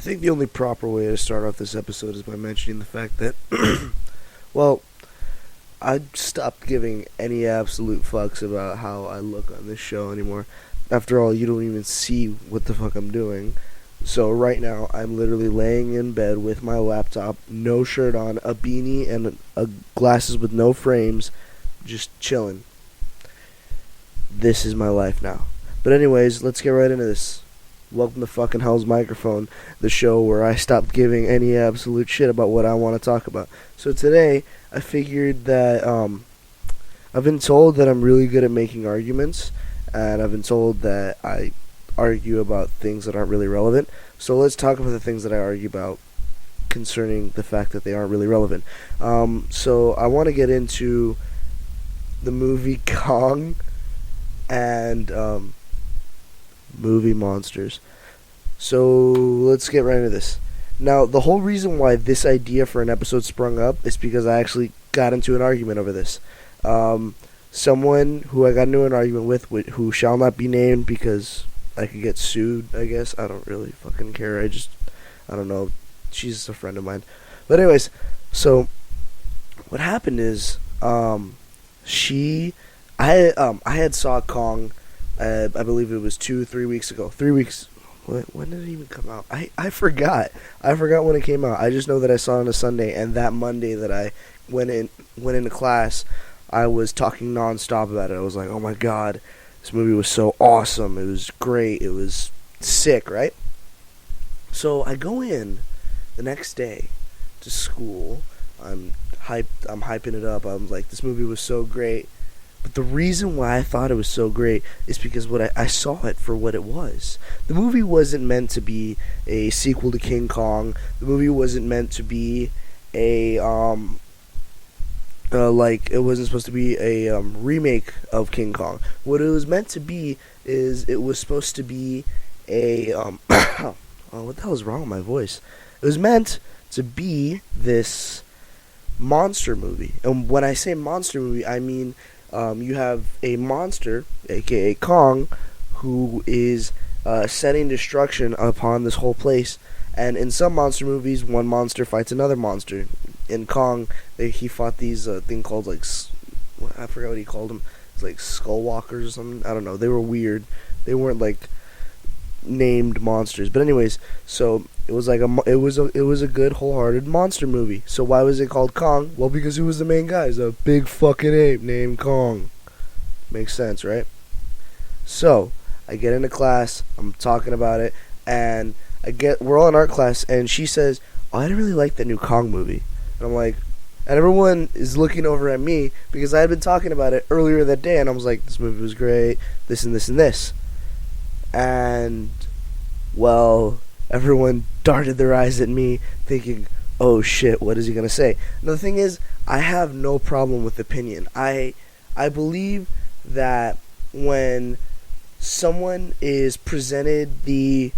think the only proper way to start off this episode is by mentioning the fact that, well, I stopped giving any absolute fucks about how I look on this show anymore. After all, you don't even see what the fuck I'm doing. So right now, I'm literally laying in bed with my laptop, no shirt on, a beanie, and glasses with no frames, just chilling. This is my life now. But anyways, let's get right into this. Welcome to fucking Hell's Microphone, the show where I stopped giving any absolute shit about what I want to talk about. So today, I figured that, I've been told that I'm really good at making arguments, and I've been told that I argue about things that aren't really relevant. So let's talk about the things that I argue about concerning the fact that they aren't really relevant. So I want to get into the movie Kong and, movie monsters. So let's get right into this. Now, the whole reason why this idea for an episode sprung up is because I actually got into an argument over this. Someone who I got into an argument with who shall not be named because I could get sued, I guess. I don't really fucking care. I don't know. She's a friend of mine. But anyways, so what happened is, I had saw Kong. I believe it was 2-3 weeks ago. 3 weeks. When did it even come out? I forgot. I forgot when it came out. I just know that I saw it on a Sunday, and that Monday that I went into class, I was talking nonstop about it. I was like, "Oh my god, this movie was so awesome. It was great. It was sick, right?" So I go in the next day to school. I'm hyped. I'm hyping it up. I'm like, "This movie was so great." But the reason why I thought it was so great is because I saw it for what it was. The movie wasn't meant to be a sequel to King Kong. The movie wasn't meant to be a it wasn't supposed to be a remake of King Kong. What it was meant to be is it was supposed to be a oh, what the hell is wrong with my voice? It was meant to be this monster movie. And when I say monster movie, I mean you have a monster, aka Kong, who is setting destruction upon this whole place. And in some monster movies, one monster fights another monster. In Kong, he fought these thing called I forgot what he called them. It's like Skullwalkers or something. I don't know. They were weird. They weren't like named monsters. But anyways, so it was like it was a good wholehearted monster movie. So why was it called Kong? Well, because who was the main guy? He's a big fucking ape named Kong. Makes sense, right? So I get into class, I'm talking about it, and we're all in art class, and she says, "Oh, I didn't really like that new Kong movie." And I'm like, and everyone is looking over at me because I had been talking about it earlier that day, and I was like, "This movie was great, this and this and this." And, well, everyone darted their eyes at me thinking, "Oh shit, what is he going to say?" Now the thing is, I have no problem with opinion. I believe that when someone is presented the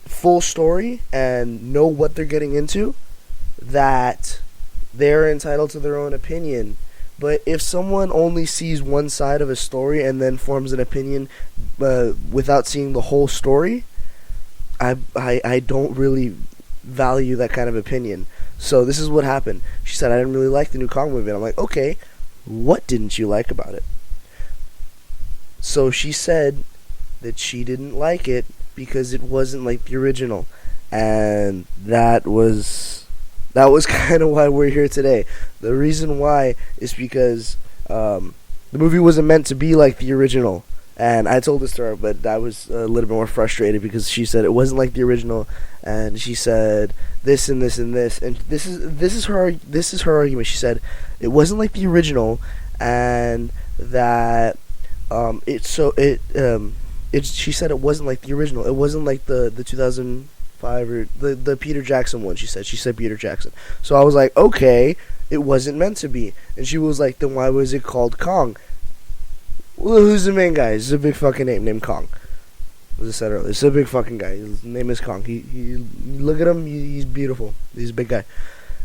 full story and know what they're getting into, that they're entitled to their own opinion. But if someone only sees one side of a story and then forms an opinion without seeing the whole story, I don't really value that kind of opinion. So this is what happened. She said, "I didn't really like the new Kong movie." And I'm like, "Okay, what didn't you like about it?" So she said that she didn't like it because it wasn't like the original. And that was kind of why we're here today. The reason why is because the movie wasn't meant to be like the original. And I told this to her, but I was a little bit more frustrated because she said it wasn't like the original, and she said this and this and this, and this is her argument. She said it wasn't like the original, and that she said it wasn't like the original. It wasn't like the 2005 or the Peter Jackson one. She said Peter Jackson. So I was like, okay, it wasn't meant to be. And she was like, then why was it called Kong? Well, who's the main guy? He's a big fucking ape named Kong. As I said earlier, it's a big fucking guy. His name is Kong. He look at him. He's beautiful. He's a big guy.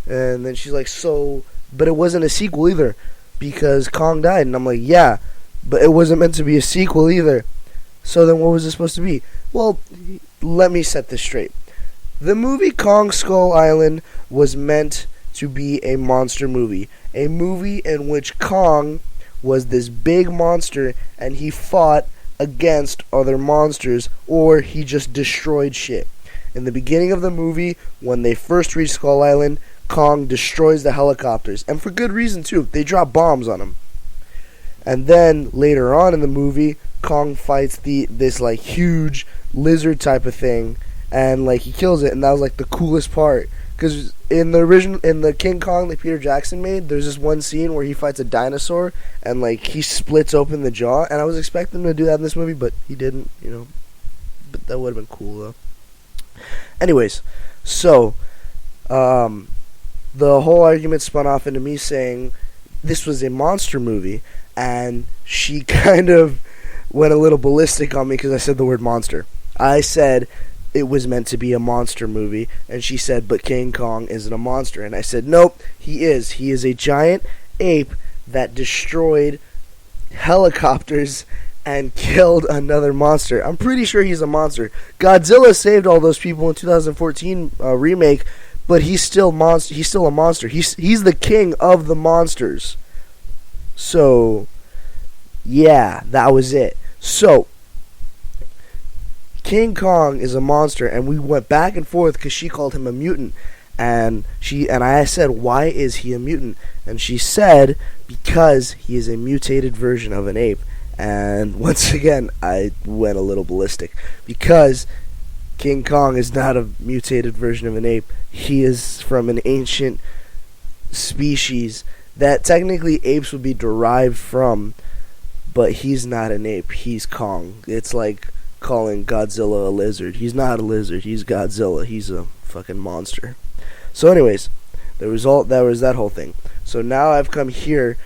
And then she's like, so, but it wasn't a sequel either because Kong died. And I'm like, yeah, but it wasn't meant to be a sequel either. So then what was it supposed to be? Well, let me set this straight. The movie Kong Skull Island was meant to be a monster movie. A movie in which Kong was this big monster and he fought against other monsters, or he just destroyed shit. In the beginning of the movie, when they first reach Skull Island, Kong destroys the helicopters, and for good reason too. They drop bombs on him. And then later on in the movie, Kong fights this like huge lizard type of thing, and like he kills it, and that was like the coolest part. Because in the King Kong that Peter Jackson made, there's this one scene where he fights a dinosaur and like he splits open the jaw, and I was expecting him to do that in this movie, but he didn't, But that would have been cool though. Anyways, so the whole argument spun off into me saying this was a monster movie, and she kind of went a little ballistic on me because I said the word monster. I said it was meant to be a monster movie, and she said, but King Kong isn't a monster. And I said, nope, he is. He is a giant ape that destroyed helicopters and killed another monster. I'm pretty sure he's a monster. Godzilla saved all those people in 2014 remake, but he's still a monster. He's the king of the monsters. So, yeah, that was it. So, King Kong is a monster, and we went back and forth because she called him a mutant, and I said, why is he a mutant? And she said, because he is a mutated version of an ape. And once again, I went a little ballistic because King Kong is not a mutated version of an ape. He is from an ancient species that technically apes would be derived from, but he's not an ape. He's Kong. It's like calling Godzilla a lizard. He's not a lizard. He's Godzilla. He's a fucking monster. So anyways, that was that whole thing. So now I've come here.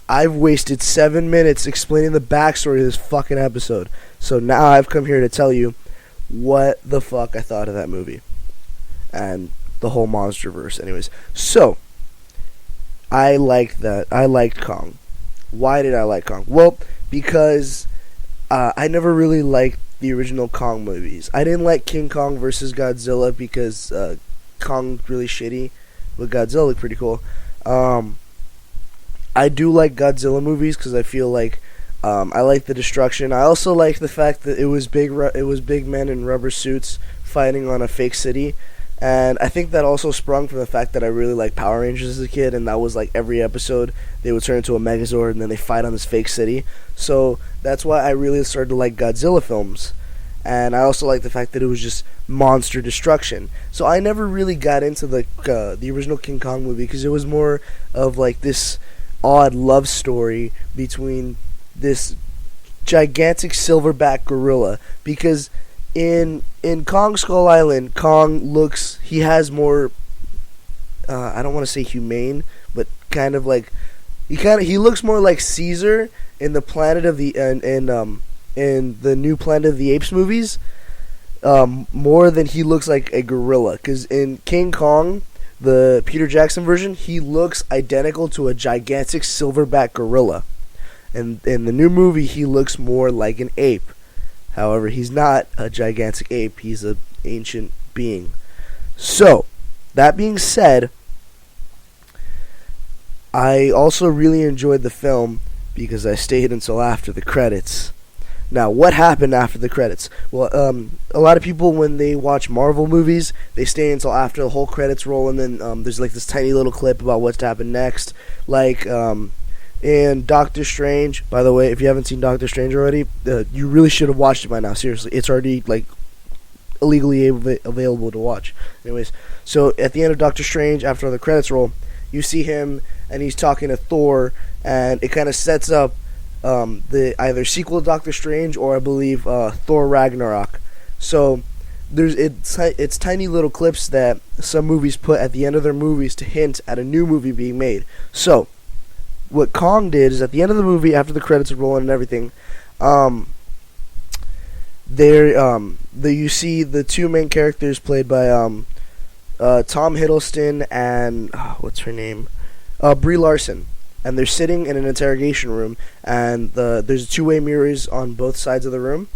I've wasted 7 minutes explaining the backstory of this fucking episode. So now I've come here to tell you what the fuck I thought of that movie. And the whole Monsterverse. Anyways. So, I liked that. I liked Kong. Why did I like Kong? Well, because I never really liked the original Kong movies. I didn't like King Kong versus Godzilla because Kong looked really shitty, but Godzilla looked pretty cool. I do like Godzilla movies because I feel like I like the destruction. I also like the fact that it was big men in rubber suits fighting on a fake city, and I think that also sprung from the fact that I really liked Power Rangers as a kid, and that was like every episode they would turn into a Megazord and then they fight on this fake city. So that's why I really started to like Godzilla films. And I also like the fact that it was just monster destruction. So I never really got into the original King Kong movie because it was more of like this odd love story between this gigantic silverback gorilla. Because in Kong Skull Island, he has more, I don't want to say humane, but kind of like, he looks more like Caesar in the Planet of the, in the new Planet of the Apes movies, more than he looks like a gorilla. Because in King Kong, the Peter Jackson version, he looks identical to a gigantic silverback gorilla. And in the new movie, he looks more like an ape. However, he's not a gigantic ape. He's an ancient being. So, that being said, I also really enjoyed the film because I stayed until after the credits. Now, what happened after the credits? Well, a lot of people, when they watch Marvel movies, they stay until after the whole credits roll, and then there's like this tiny little clip about what's to happen next. Like, in Doctor Strange, by the way, if you haven't seen Doctor Strange already, you really should have watched it by now. Seriously, it's already like illegally available to watch. Anyways, so at the end of Doctor Strange, after the credits roll, you see him and he's talking to Thor, and it kind of sets up the either sequel to Doctor Strange or I believe Thor Ragnarok. So it's tiny little clips that some movies put at the end of their movies to hint at a new movie being made. So what Kong did is at the end of the movie, after the credits are rolling and everything, you see the two main characters played by Tom Hiddleston and what's her name, Brie Larson, and they're sitting in an interrogation room, and there's two-way mirrors on both sides of the room,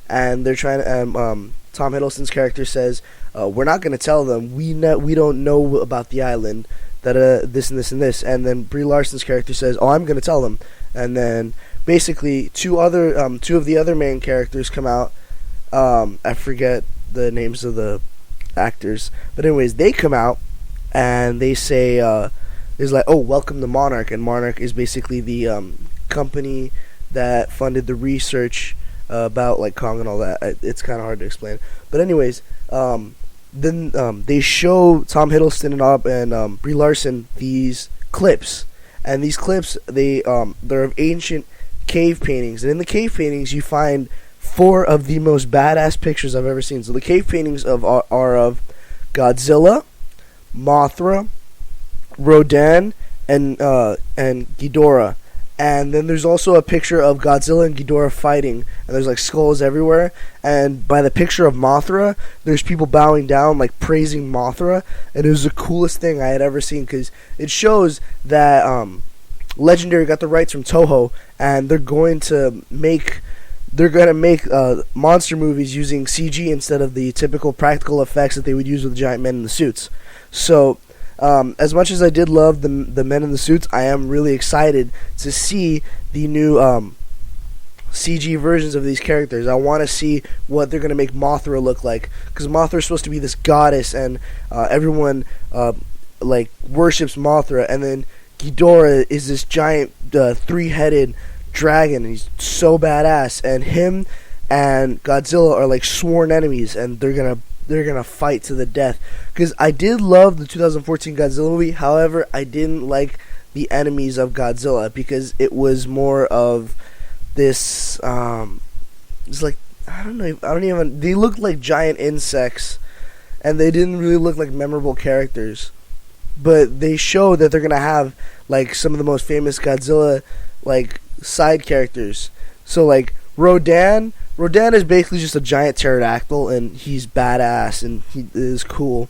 and they're trying to Tom Hiddleston's character says, "We're not going to tell them. We don't know about the island. That this and this and this." And then Brie Larson's character says, "Oh, I'm going to tell them." And then basically two of the other main characters come out. I forget the names of the actors, but anyways, they come out and they say, "Is like, oh, welcome to Monarch," and Monarch is basically the company that funded the research about like Kong and all that. It's kind of hard to explain, but anyways, then they show Tom Hiddleston and Brie Larson these clips, and these clips they're of ancient cave paintings, and in the cave paintings you find 4 of the most badass pictures I've ever seen. So the cave paintings are of Godzilla, Mothra, Rodan, and Ghidorah. And then there's also a picture of Godzilla and Ghidorah fighting, and there's like skulls everywhere. And by the picture of Mothra, there's people bowing down, like praising Mothra. And it was the coolest thing I had ever seen, because it shows that Legendary got the rights from Toho, and they're going to make monster movies using CG instead of the typical practical effects that they would use with giant men in the suits. So as much as I did love the men in the suits, I am really excited to see the new CG versions of these characters. I want to see what they're going to make Mothra look like, because Mothra is supposed to be this goddess, and everyone like worships Mothra. And then Ghidorah is this giant 3-headed dragon, and he's so badass. And him and Godzilla are like sworn enemies, and they're gonna fight to the death. Because I did love the 2014 Godzilla movie, however, I didn't like the enemies of Godzilla, because it was more of this it's like, I don't even, they looked like giant insects, and they didn't really look like memorable characters. But they show that they're gonna have like some of the most famous Godzilla like side characters. So like Rodan is basically just a giant pterodactyl, and he's badass, and he is cool.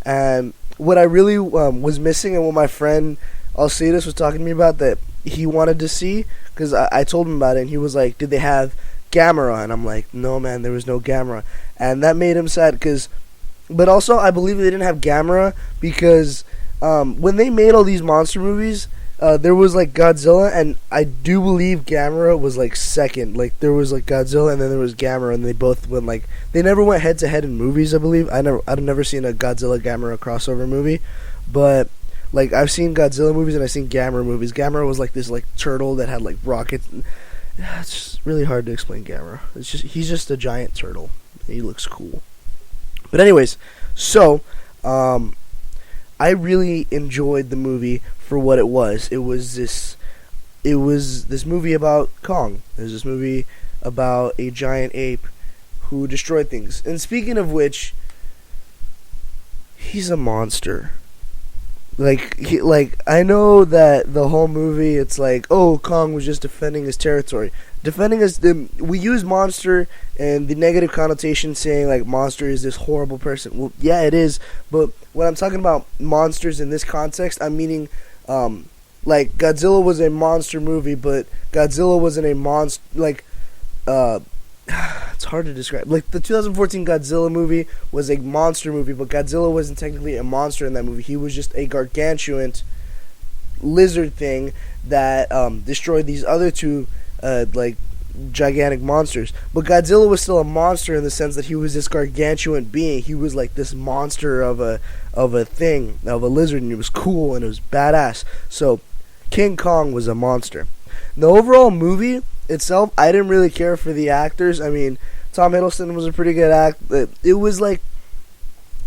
And what I really was missing, and what my friend Alcides was talking to me about that he wanted to see, because I told him about it, and he was like, "Did they have Gamera?" And I'm like, "No, man, there was no Gamera." And that made him sad, but also I believe they didn't have Gamera because when they made all these monster movies, there was like Godzilla, and I do believe Gamera was like second. Like there was like Godzilla, and then there was Gamera, and they both went like, they never went head to head in movies. I believe I've never seen a Godzilla Gamera crossover movie, but like I've seen Godzilla movies and I've seen Gamera movies. Gamera was like this like turtle that had like rockets. It's just really hard to explain Gamera. He's just a giant turtle. He looks cool. But anyways, so I really enjoyed the movie for what it was. It was this movie about Kong. It was this movie about a giant ape who destroyed things. And speaking of which, he's a monster. Like I know that the whole movie, it's like, oh, Kong was just defending his territory. We use monster and the negative connotation, saying like monster is this horrible person. Well, yeah, it is, but when I'm talking about monsters in this context, I'm meaning like Godzilla was a monster movie, but Godzilla wasn't a monster. Like it's hard to describe. Like the 2014 Godzilla movie was a monster movie, but Godzilla wasn't technically a monster in that movie. He was just a gargantuan lizard thing that destroyed these other two like gigantic monsters. But Godzilla was still a monster in the sense that he was this gargantuan being. He was like this monster of a lizard, and it was cool and it was badass. So King Kong was a monster. The overall movie itself, I didn't really care for the actors. I mean, Tom Hiddleston was a pretty good actor. It was like,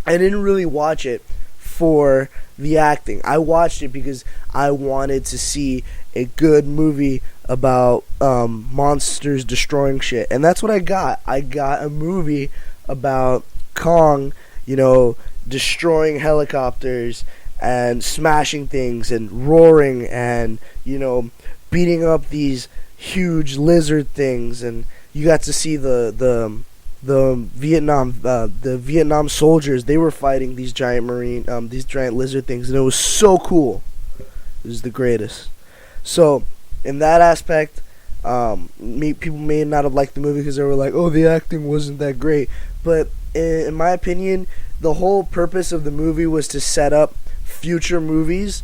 I didn't really watch it for the acting. I watched it because I wanted to see a good movie about monsters destroying shit. And that's what I got. I got a movie about Kong, destroying helicopters and smashing things and roaring and, beating up these huge lizard things. And you got to see the Vietnam soldiers. They were fighting these giant lizard things, and it was so cool. It was the greatest. So in that aspect, people may not have liked the movie because they were like, oh, the acting wasn't that great. but in my opinion, the whole purpose of the movie was to set up future movies,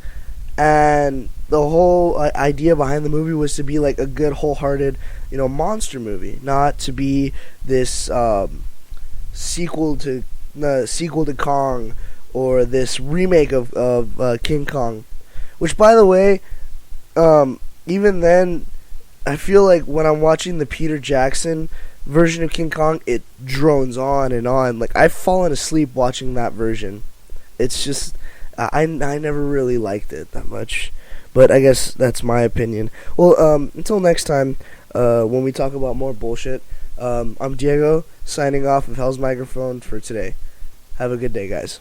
and the whole idea behind the movie was to be like a good, wholehearted, monster movie, not to be this sequel to Kong, or this remake of King Kong. Which, by the way, even then, I feel like when I'm watching the Peter Jackson version of King Kong, it drones on and on. Like, I've fallen asleep watching that version. It's just, I never really liked it that much. But I guess that's my opinion. Well, until next time, when we talk about more bullshit, I'm Diego, signing off of Hell's Microphone for today. Have a good day, guys.